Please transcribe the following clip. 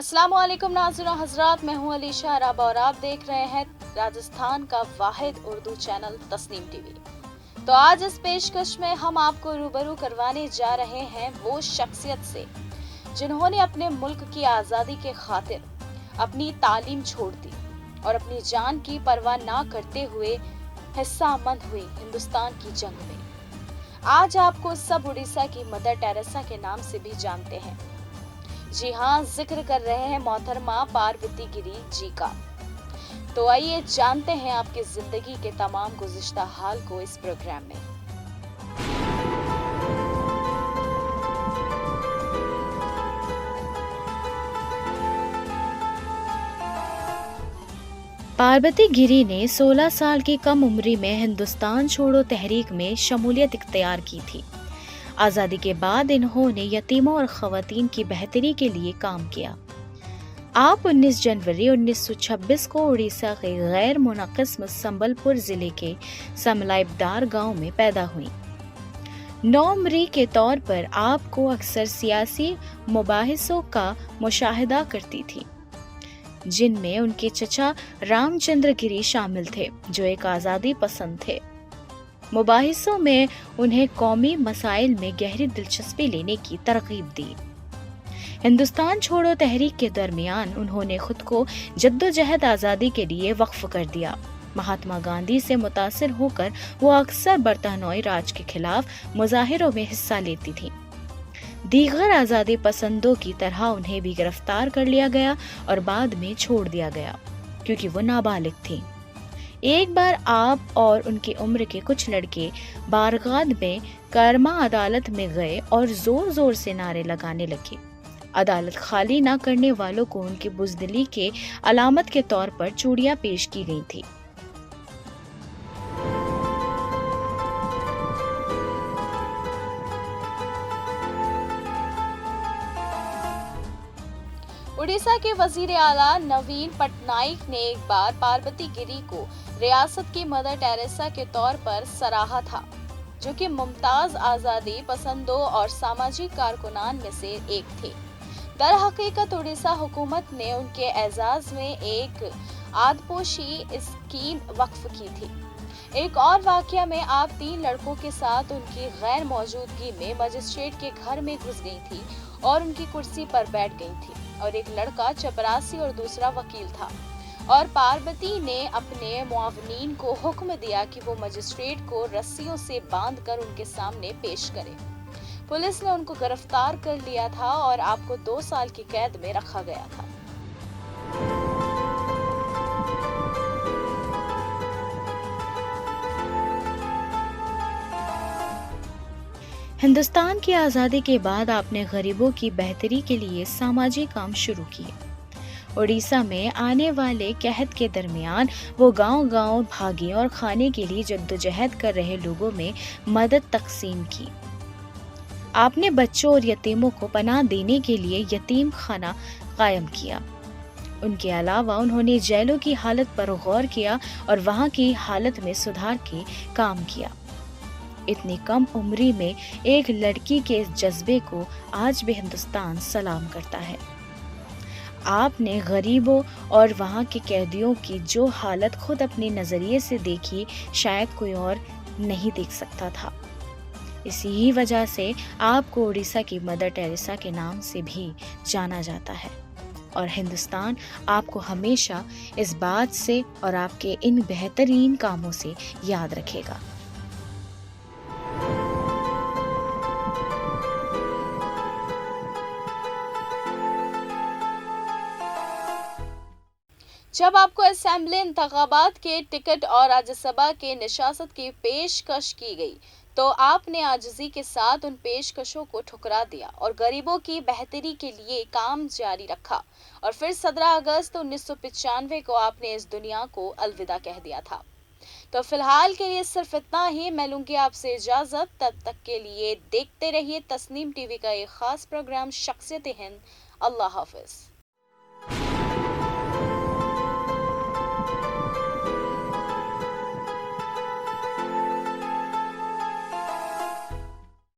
अस्सलाम वालेकुम नाज़रीन और हज़रात, मैं हूँ अलीशा अरब और आप देख रहे हैं राजस्थान का वाहिद उर्दू चैनल तस्नीम टीवी। तो आज इस पेशकश में हम आपको रूबरू करवाने जा रहे हैं वो शख्सियत से जिन्होंने अपने मुल्क की आज़ादी के खातिर अपनी तालीम छोड़ दी और अपनी जान की परवाह ना करते हुए हिस्सामंद हुई हिंदुस्तान की जंग में। आज आपको सब उड़ीसा की मदर टेरेसा के नाम से भी जानते हैं। जी हाँ, जिक्र कर रहे हैं मोहतरमा पार्वती गिरी जी का। तो आइए जानते हैं आपकी जिंदगी के तमाम गुज़िश्ता हाल को इस प्रोग्राम में। पार्वती गिरी ने 16 साल की कम उम्री में हिंदुस्तान छोड़ो तहरीक में शमूलियत इख्तियार की थी। आज़ादी के बाद इन्होंने यतीमों और ख़वातीन की बेहतरी के लिए काम किया। आप 19 जनवरी 1926 को उड़ीसा के गैर मुनक़्क़िस संबलपुर ज़िले के समलाइबदार गांव में पैदा हुई। नौमरी के तौर पर आपको अक्सर सियासी मुबाहिसों का मुशाहिदा करती थी, जिनमें उनके चचा रामचंद्र गिरी शामिल थे, जो एक आज़ादी पसंद थे। मुबाहिसों में उन्हें कौमी मसाइल में गहरी दिलचस्पी लेने की तरगीब दी। हिंदुस्तान छोड़ो तहरीक के दरमियान उन्होंने खुद को जद्दोजहद आज़ादी के लिए वक्फ कर दिया। महात्मा गांधी से मुतासिर होकर वो अक्सर बरतानोई राज के खिलाफ मुजाहिरों में हिस्सा लेती थीं। दीगर आज़ादी पसंदों की तरह उन्हें भी गिरफ्तार कर लिया गया और बाद में छोड़ दिया गया, क्योंकि वो नाबालिग थीं। एक बार आप और उनकी उम्र के कुछ लड़के बारगाह में कर्मा अदालत में गए और जोर जोर से नारे लगाने लगे। अदालत खाली न करने वालों को उनकी बुज़दिली के अलामत के तौर पर चूड़ियां पेश की गई थी। उड़ीसा के वजीर आला नवीन पटनायक ने एक बार पार्वती गिरी को रियासत की मदर टेरेसा के तौर पर सराहा था, जो कि मुमताज आज़ादी पसंदों और सामाजिक कारकुनान में से एक थे। दर हकीकत उड़ीसा हुकूमत ने उनके एजाज में एक आदपोशी स्कीम वक्फ की थी। एक और वाकया में आप 3 लड़कों के साथ उनकी गैर मौजूदगी में मजिस्ट्रेट के घर में घुस गई थी और उनकी कुर्सी पर बैठ गई थी, और एक लड़का चपरासी और दूसरा वकील था, और पार्वती ने अपने मुआवनीन को हुक्म दिया कि वो मजिस्ट्रेट को रस्सियों से बांधकर उनके सामने पेश करें। पुलिस ने उनको गिरफ्तार कर लिया था और आपको 2 साल की कैद में रखा गया था। हिंदुस्तान की आज़ादी के बाद आपने गरीबों की बेहतरी के लिए सामाजिक काम शुरू किए। उड़ीसा में आने वाले कहत के दरमियान वो गांव-गांव भागे और खाने के लिए जद्दोजहद कर रहे लोगों में मदद तकसीम की। आपने बच्चों और यतीमों को पनाह देने के लिए यतीम खाना कायम किया। उनके अलावा उन्होंने जेलों की हालत पर गौर किया और वहां की हालत में सुधार के काम किया। इतनी कम उम्री में एक लड़की के इस जज्बे को आज भी हिंदुस्तान सलाम करता है। आपने गरीबों और वहाँ के कैदियों की जो हालत खुद अपने नज़रिए से देखी, शायद कोई और नहीं देख सकता था। इसी ही वजह से आपको उड़ीसा की मदर टेरेसा के नाम से भी जाना जाता है, और हिंदुस्तान आपको हमेशा इस बात से और आपके इन बेहतरीन कामों से याद रखेगा। जब आपको असेंबली इंतखाबात के टिकट और राज्यसभा के निशास्त की पेशकश की गई, तो आपने आजिज़ी के साथ उन पेशकशों को ठुकरा दिया और गरीबों की बेहतरी के लिए काम जारी रखा, और फिर 17 अगस्त 1995 को आपने इस दुनिया को अलविदा कह दिया था। तो फिलहाल के लिए सिर्फ इतना ही। मैं लूंगी आपसे इजाज़त। तब तक के लिए देखते रहिए तस्नीम टीवी का एक खास प्रोग्राम शख्सियत हिंद। अल्लाह हाफिज।